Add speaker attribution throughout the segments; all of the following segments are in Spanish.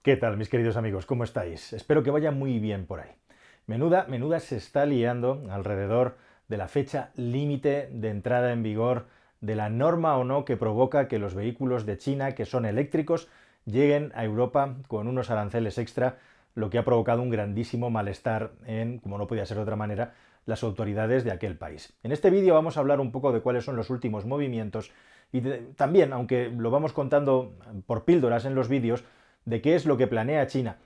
Speaker 1: ¿Qué tal, mis queridos amigos? ¿Cómo estáis? Espero que vaya muy bien por ahí. Menuda se está liando alrededor de la fecha límite de entrada en vigor de la norma o no que provoca que los vehículos de China, que son eléctricos, lleguen a Europa con unos aranceles extra, lo que ha provocado un grandísimo malestar en, como no podía ser de otra manera, las autoridades de aquel país. En este vídeo vamos a hablar un poco de cuáles son los últimos movimientos y también, aunque lo vamos contando por píldoras en los vídeos, de qué es lo que planea China.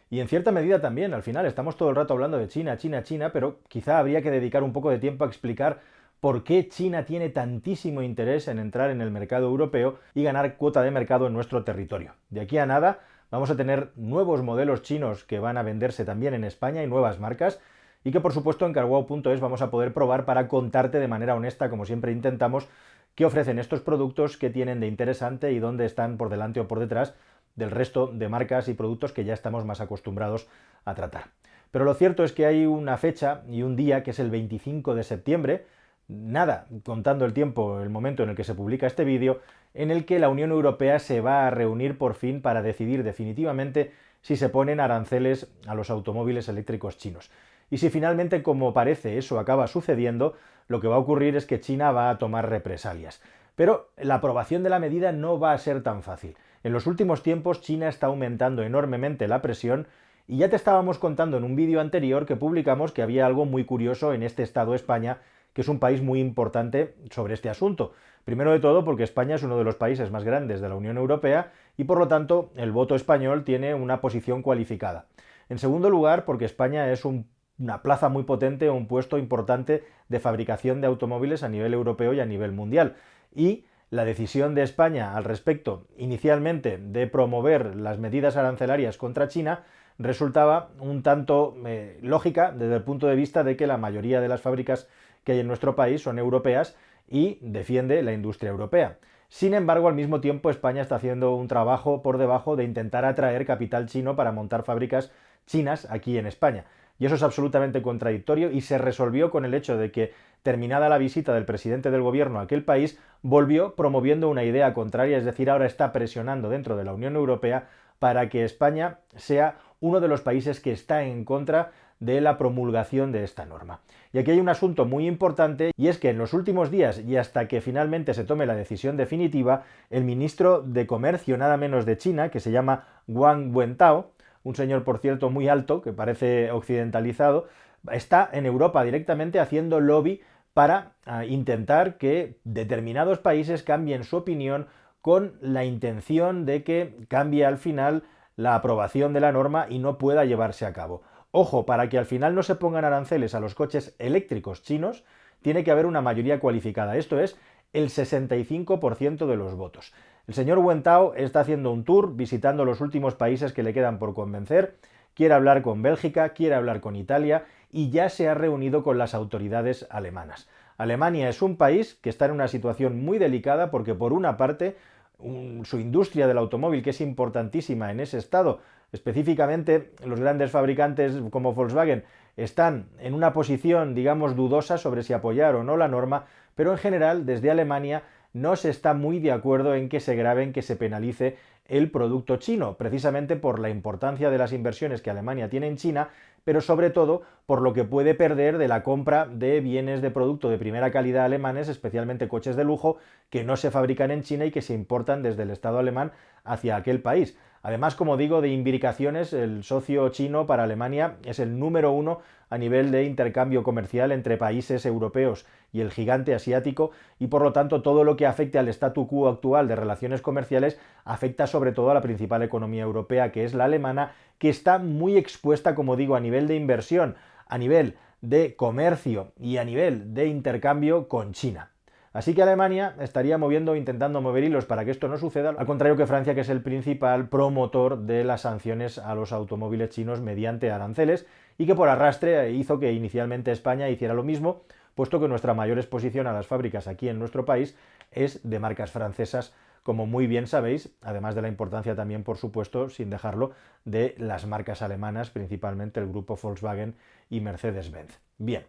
Speaker 1: Y en cierta medida también, al final estamos todo el rato hablando de China, China, China, pero quizá habría que dedicar un poco de tiempo a explicar por qué China tiene tantísimo interés en entrar en el mercado europeo y ganar cuota de mercado en nuestro territorio. De aquí a nada vamos a tener nuevos modelos chinos que van a venderse también en España y nuevas marcas y que por supuesto en carwow.es vamos a poder probar para contarte de manera honesta, como siempre intentamos, qué ofrecen estos productos, qué tienen de interesante y dónde están por delante o por detrás del resto de marcas y productos que ya estamos más acostumbrados a tratar. Pero lo cierto es que hay una fecha y un día que es el 25 de septiembre, nada, contando el tiempo, el momento en el que se publica este vídeo, en el que la Unión Europea se va a reunir por fin para decidir definitivamente si se ponen aranceles a los automóviles eléctricos chinos. Y si finalmente, como parece, eso acaba sucediendo, lo que va a ocurrir es que China va a tomar represalias. Pero la aprobación de la medida no va a ser tan fácil. En los últimos tiempos China está aumentando enormemente la presión y ya te estábamos contando en un vídeo anterior que publicamos que había algo muy curioso en este estado España, que es un país muy importante sobre este asunto. Primero de todo porque España es uno de los países más grandes de la Unión Europea y por lo tanto el voto español tiene una posición cualificada. En segundo lugar porque España es una plaza muy potente, un puesto importante de fabricación de automóviles a nivel europeo y a nivel mundial. Y la decisión de España al respecto, inicialmente, de promover las medidas arancelarias contra China, resultaba un tanto lógica desde el punto de vista de que la mayoría de las fábricas que hay en nuestro país son europeas y defiende la industria europea. Sin embargo, al mismo tiempo, España está haciendo un trabajo por debajo de intentar atraer capital chino para montar fábricas chinas aquí en España. Y eso es absolutamente contradictorio y se resolvió con el hecho de que, terminada la visita del presidente del gobierno a aquel país, volvió promoviendo una idea contraria, es decir, ahora está presionando dentro de la Unión Europea para que España sea uno de los países que está en contra de la promulgación de esta norma. Y aquí hay un asunto muy importante y es que en los últimos días y hasta que finalmente se tome la decisión definitiva, el ministro de Comercio nada menos de China, que se llama Wang Wentao, un señor por cierto muy alto, que parece occidentalizado, está en Europa directamente haciendo lobby para intentar que determinados países cambien su opinión con la intención de que cambie al final la aprobación de la norma y no pueda llevarse a cabo. Ojo, para que al final no se pongan aranceles a los coches eléctricos chinos, tiene que haber una mayoría cualificada, esto es, el 65% de los votos. El señor Wentao está haciendo un tour visitando los últimos países que le quedan por convencer, quiere hablar con Bélgica, quiere hablar con Italia y ya se ha reunido con las autoridades alemanas. Alemania es un país que está en una situación muy delicada porque por una parte su industria del automóvil, que es importantísima en ese estado, específicamente los grandes fabricantes como Volkswagen, están en una posición, digamos, dudosa sobre si apoyar o no la norma, pero en general desde Alemania no se está muy de acuerdo en que se grave, en que se penalice el producto chino, precisamente por la importancia de las inversiones que Alemania tiene en China, pero sobre todo por lo que puede perder de la compra de bienes de producto de primera calidad alemanes, especialmente coches de lujo, que no se fabrican en China y que se importan desde el Estado alemán hacia aquel país. Además, como digo, de imbricaciones, el socio chino para Alemania es el número uno a nivel de intercambio comercial entre países europeos y el gigante asiático y por lo tanto todo lo que afecte al statu quo actual de relaciones comerciales afecta sobre todo a la principal economía europea, que es la alemana, que está muy expuesta, como digo, a nivel de inversión, a nivel de comercio y a nivel de intercambio con China. Así que Alemania estaría intentando mover hilos para que esto no suceda, al contrario que Francia, que es el principal promotor de las sanciones a los automóviles chinos mediante aranceles y que por arrastre hizo que inicialmente España hiciera lo mismo, puesto que nuestra mayor exposición a las fábricas aquí en nuestro país es de marcas francesas como muy bien sabéis, además de la importancia también, por supuesto, sin dejarlo, de las marcas alemanas, principalmente el grupo Volkswagen y Mercedes-Benz. Bien,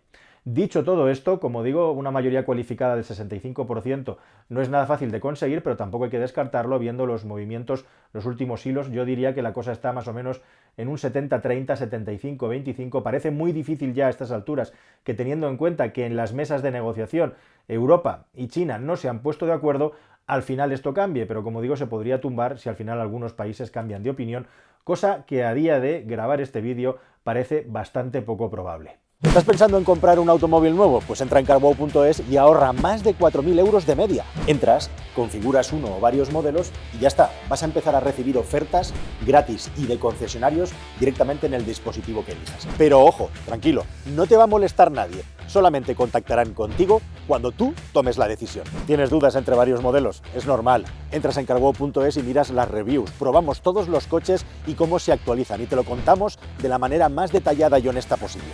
Speaker 1: dicho todo esto, como digo, una mayoría cualificada del 65% no es nada fácil de conseguir, pero tampoco hay que descartarlo viendo los movimientos, los últimos hilos. Yo diría que la cosa está más o menos en un 70-30, 75-25. Parece muy difícil ya a estas alturas que, teniendo en cuenta que en las mesas de negociación Europa y China no se han puesto de acuerdo, al final esto cambie, pero como digo, se podría tumbar si al final algunos países cambian de opinión, cosa que a día de grabar este vídeo parece bastante poco probable.
Speaker 2: ¿Estás pensando en comprar un automóvil nuevo? Pues entra en carwow.es y ahorra más de 4.000 euros de media. Entras, configuras uno o varios modelos y ya está. Vas a empezar a recibir ofertas gratis y de concesionarios directamente en el dispositivo que elijas. Pero ojo, tranquilo, no te va a molestar nadie. Solamente contactarán contigo cuando tú tomes la decisión. ¿Tienes dudas entre varios modelos? Es normal. Entras en carwow.es y miras las reviews. Probamos todos los coches y cómo se actualizan y te lo contamos de la manera más detallada y honesta posible.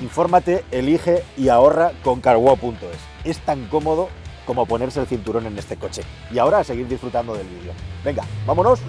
Speaker 2: Infórmate, elige y ahorra con carwow.es. Es tan cómodo como ponerse el cinturón en este coche. Y ahora a seguir disfrutando del vídeo. Venga, vámonos.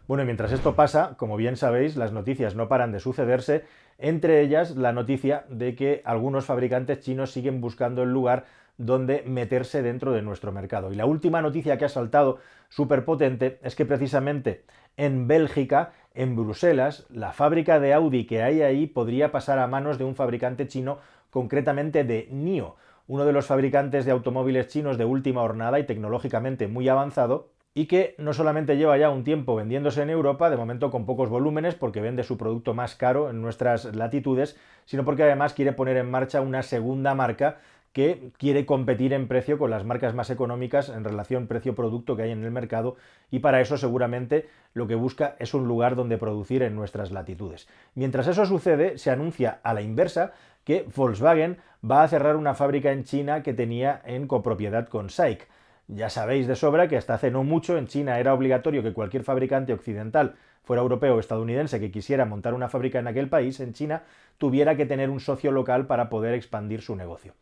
Speaker 1: Bueno, y mientras esto pasa, como bien sabéis, las noticias no paran de sucederse, entre ellas la noticia de que algunos fabricantes chinos siguen buscando el lugar donde meterse dentro de nuestro mercado. Y la última noticia que ha saltado súper potente es que precisamente en Bélgica, en Bruselas, la fábrica de Audi que hay ahí podría pasar a manos de un fabricante chino, concretamente de NIO, uno de los fabricantes de automóviles chinos de última hornada y tecnológicamente muy avanzado, y que no solamente lleva ya un tiempo vendiéndose en Europa, de momento con pocos volúmenes, porque vende su producto más caro en nuestras latitudes, sino porque además quiere poner en marcha una segunda marca que quiere competir en precio con las marcas más económicas en relación precio-producto que hay en el mercado, y para eso seguramente lo que busca es un lugar donde producir en nuestras latitudes. Mientras eso sucede, se anuncia a la inversa que Volkswagen va a cerrar una fábrica en China que tenía en copropiedad con SAIC. Ya sabéis de sobra que hasta hace no mucho en China era obligatorio que cualquier fabricante occidental, fuera europeo o estadounidense, que quisiera montar una fábrica en aquel país, en China, tuviera que tener un socio local para poder expandir su negocio.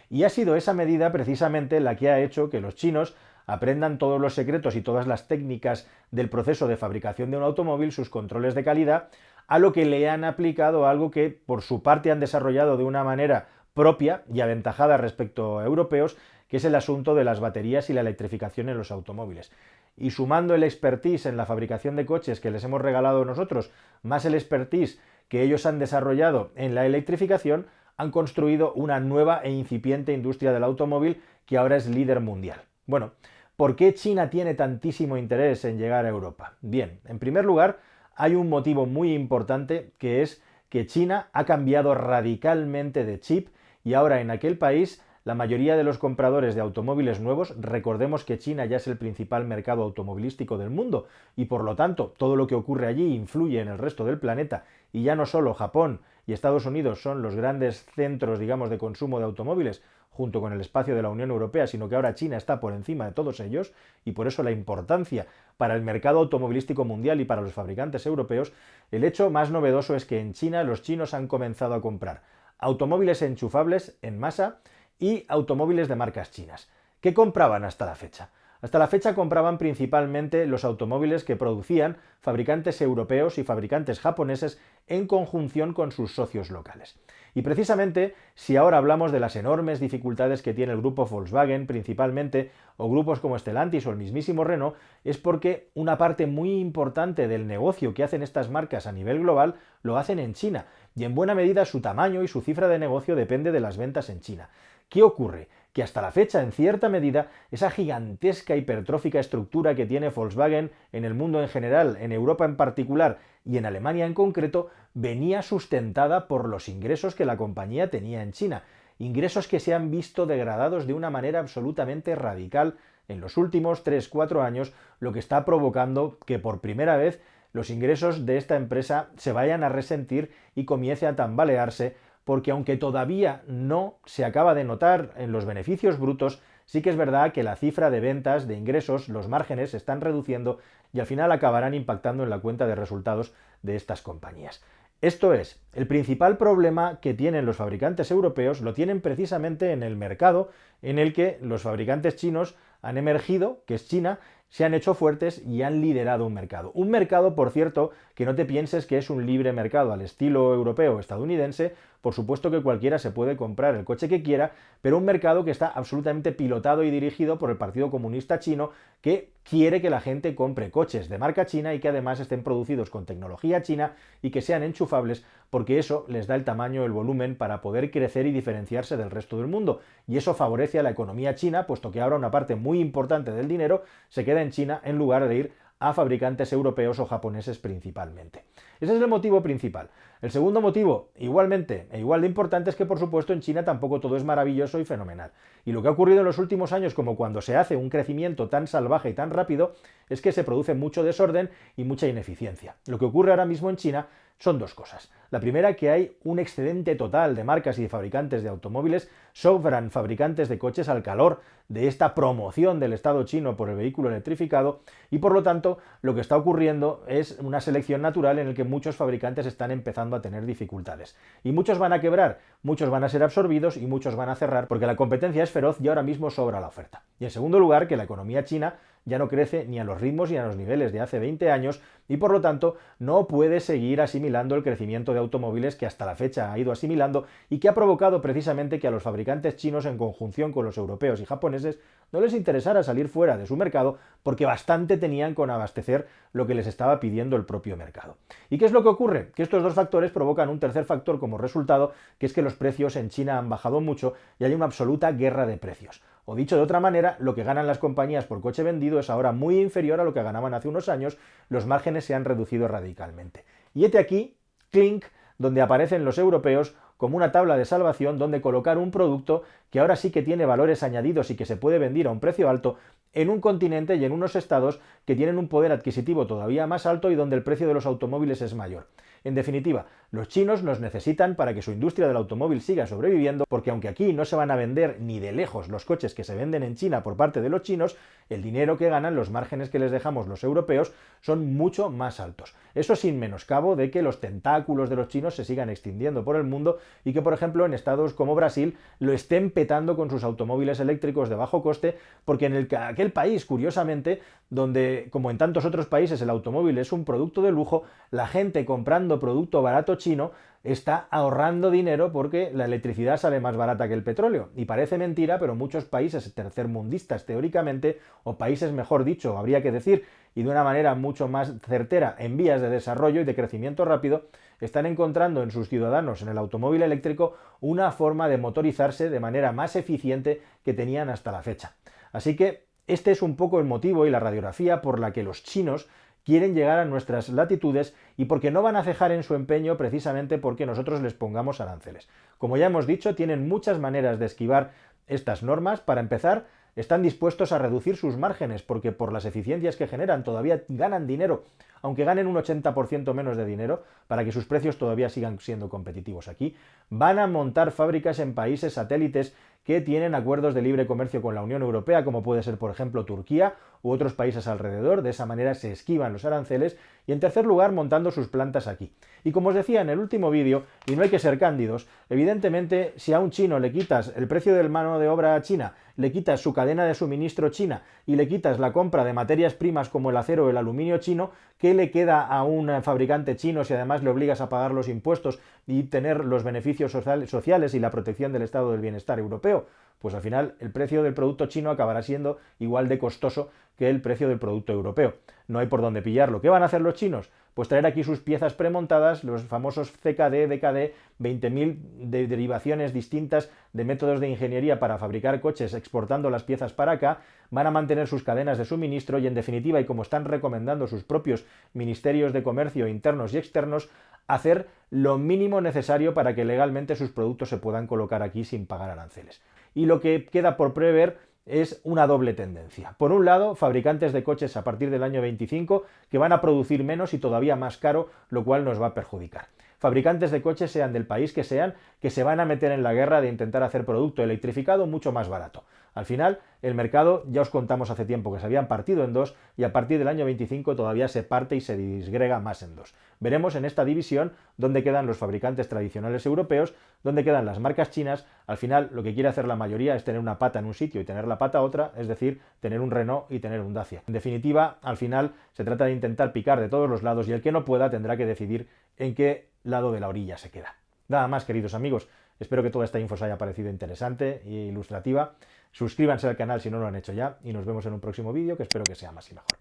Speaker 1: Y ha sido esa medida precisamente la que ha hecho que los chinos aprendan todos los secretos y todas las técnicas del proceso de fabricación de un automóvil, sus controles de calidad, a lo que le han aplicado algo que por su parte han desarrollado de una manera propia y aventajada respecto a europeos, que es el asunto de las baterías y la electrificación en los automóviles. Y sumando el expertise en la fabricación de coches que les hemos regalado nosotros, más el expertise que ellos han desarrollado en la electrificación, han construido una nueva e incipiente industria del automóvil que ahora es líder mundial. Bueno, ¿por qué China tiene tantísimo interés en llegar a Europa? Bien, en primer lugar, hay un motivo muy importante, que es que China ha cambiado radicalmente de chip y ahora en aquel país la mayoría de los compradores de automóviles nuevos, recordemos que China ya es el principal mercado automovilístico del mundo y por lo tanto todo lo que ocurre allí influye en el resto del planeta, y ya no solo Japón y Estados Unidos son los grandes centros, digamos, de consumo de automóviles junto con el espacio de la Unión Europea, sino que ahora China está por encima de todos ellos, y por eso la importancia para el mercado automovilístico mundial y para los fabricantes europeos. El hecho más novedoso es que en China los chinos han comenzado a comprar automóviles enchufables en masa y automóviles de marcas chinas. ¿Qué compraban hasta la fecha? Hasta la fecha compraban principalmente los automóviles que producían fabricantes europeos y fabricantes japoneses en conjunción con sus socios locales. Y precisamente, si ahora hablamos de las enormes dificultades que tiene el grupo Volkswagen principalmente, o grupos como Stellantis o el mismísimo Renault, es porque una parte muy importante del negocio que hacen estas marcas a nivel global lo hacen en China, y en buena medida su tamaño y su cifra de negocio depende de las ventas en China. ¿Qué ocurre? Que hasta la fecha, en cierta medida, esa gigantesca hipertrófica estructura que tiene Volkswagen en el mundo en general, en Europa en particular y en Alemania en concreto, venía sustentada por los ingresos que la compañía tenía en China. Ingresos que se han visto degradados de una manera absolutamente radical en los últimos 3-4 años, lo que está provocando que por primera vez los ingresos de esta empresa se vayan a resentir y comience a tambalearse, porque aunque todavía no se acaba de notar en los beneficios brutos, sí que es verdad que la cifra de ventas, de ingresos, los márgenes se están reduciendo y al final acabarán impactando en la cuenta de resultados de estas compañías. Esto es, el principal problema que tienen los fabricantes europeos lo tienen precisamente en el mercado en el que los fabricantes chinos han emergido, que es China, se han hecho fuertes y han liderado un mercado. Un mercado, por cierto, que no te pienses que es un libre mercado al estilo europeo o estadounidense. Por supuesto que cualquiera se puede comprar el coche que quiera, pero un mercado que está absolutamente pilotado y dirigido por el Partido Comunista Chino, que quiere que la gente compre coches de marca china y que además estén producidos con tecnología china y que sean enchufables, porque eso les da el tamaño, el volumen para poder crecer y diferenciarse del resto del mundo. Y eso favorece a la economía china, puesto que ahora una parte muy importante del dinero se queda en China en lugar de ir a fabricantes europeos o japoneses principalmente. Ese es el motivo principal. El segundo motivo, igualmente e igual de importante, es que por supuesto en China tampoco todo es maravilloso y fenomenal. Y lo que ha ocurrido en los últimos años, como cuando se hace un crecimiento tan salvaje y tan rápido, es que se produce mucho desorden y mucha ineficiencia. Lo que ocurre ahora mismo en China son dos cosas. La primera, que hay un excedente total de marcas y de fabricantes de automóviles, sobran fabricantes de coches al calor de esta promoción del Estado chino por el vehículo electrificado y por lo tanto lo que está ocurriendo es una selección natural en la que muchos fabricantes están empezando a tener dificultades. Y muchos van a quebrar, muchos van a ser absorbidos y muchos van a cerrar porque la competencia es feroz y ahora mismo sobra la oferta. Y en segundo lugar, que la economía china ya no crece ni a los ritmos ni a los niveles de hace 20 años y por lo tanto no puede seguir asimilando el crecimiento de automóviles que hasta la fecha ha ido asimilando y que ha provocado precisamente que a los fabricantes chinos en conjunción con los europeos y japoneses no les interesara salir fuera de su mercado porque bastante tenían con abastecer lo que les estaba pidiendo el propio mercado. ¿Y qué es lo que ocurre? Que estos dos factores provocan un tercer factor como resultado, que es que los precios en China han bajado mucho y hay una absoluta guerra de precios. O dicho de otra manera, lo que ganan las compañías por coche vendido es ahora muy inferior a lo que ganaban hace unos años, los márgenes se han reducido radicalmente. Y hete aquí, clink, donde aparecen los europeos como una tabla de salvación donde colocar un producto que ahora sí que tiene valores añadidos y que se puede vender a un precio alto en un continente y en unos estados que tienen un poder adquisitivo todavía más alto y donde el precio de los automóviles es mayor. En definitiva, los chinos nos necesitan para que su industria del automóvil siga sobreviviendo, porque aunque aquí no se van a vender ni de lejos los coches que se venden en China por parte de los chinos, el dinero que ganan, los márgenes que les dejamos los europeos, son mucho más altos. Eso sin menoscabo de que los tentáculos de los chinos se sigan extendiendo por el mundo y que, por ejemplo, en estados como Brasil lo estén petando con sus automóviles eléctricos de bajo coste, porque en aquel país, curiosamente, donde, como en tantos otros países, el automóvil es un producto de lujo, la gente comprando producto barato chino está ahorrando dinero porque la electricidad sale más barata que el petróleo. Y parece mentira, pero muchos países tercermundistas teóricamente, o países mejor dicho, habría que decir, y de una manera mucho más certera, en vías de desarrollo y de crecimiento rápido, están encontrando en sus ciudadanos en el automóvil eléctrico una forma de motorizarse de manera más eficiente que tenían hasta la fecha. Así que este es un poco el motivo y la radiografía por la que los chinos quieren llegar a nuestras latitudes y porque no van a cejar en su empeño precisamente porque nosotros les pongamos aranceles. Como ya hemos dicho, tienen muchas maneras de esquivar estas normas. Para empezar, están dispuestos a reducir sus márgenes porque por las eficiencias que generan todavía ganan dinero, aunque ganen un 80% menos de dinero, para que sus precios todavía sigan siendo competitivos aquí. Van a montar fábricas en países satélites que tienen acuerdos de libre comercio con la Unión Europea, como puede ser, por ejemplo, Turquía u otros países alrededor. De esa manera se esquivan los aranceles. Y en tercer lugar, montando sus plantas aquí. Y como os decía en el último vídeo, y no hay que ser cándidos, evidentemente si a un chino le quitas el precio de mano de obra china, le quitas su cadena de suministro china y le quitas la compra de materias primas como el acero o el aluminio chino, ¿qué le queda a un fabricante chino si además le obligas a pagar los impuestos y tener los beneficios sociales y la protección del estado del bienestar europeo? Pues al final el precio del producto chino acabará siendo igual de costoso que el precio del producto europeo. No hay por dónde pillarlo. ¿Qué van a hacer los chinos? Pues traer aquí sus piezas premontadas, los famosos CKD, DKD, 20.000 derivaciones distintas de métodos de ingeniería para fabricar coches exportando las piezas para acá, van a mantener sus cadenas de suministro y en definitiva, y como están recomendando sus propios ministerios de comercio internos y externos, hacer lo mínimo necesario para que legalmente sus productos se puedan colocar aquí sin pagar aranceles. Y lo que queda por prever es una doble tendencia. Por un lado, fabricantes de coches a partir del año 25 que van a producir menos y todavía más caro, lo cual nos va a perjudicar. Fabricantes de coches, sean del país que sean, que se van a meter en la guerra de intentar hacer producto electrificado mucho más barato. Al final, el mercado, ya os contamos hace tiempo que se habían partido en dos y a partir del año 25 todavía se parte y se disgrega más en dos. Veremos en esta división dónde quedan los fabricantes tradicionales europeos, dónde quedan las marcas chinas. Al final, lo que quiere hacer la mayoría es tener una pata en un sitio y tener la pata otra, es decir, tener un Renault y tener un Dacia. En definitiva, al final se trata de intentar picar de todos los lados y el que no pueda tendrá que decidir en qué lado de la orilla se queda. Nada más, queridos amigos. Espero que toda esta info os haya parecido interesante e ilustrativa. Suscríbanse al canal si no lo han hecho ya y nos vemos en un próximo vídeo que espero que sea más y mejor.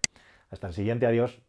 Speaker 1: Hasta el siguiente, adiós.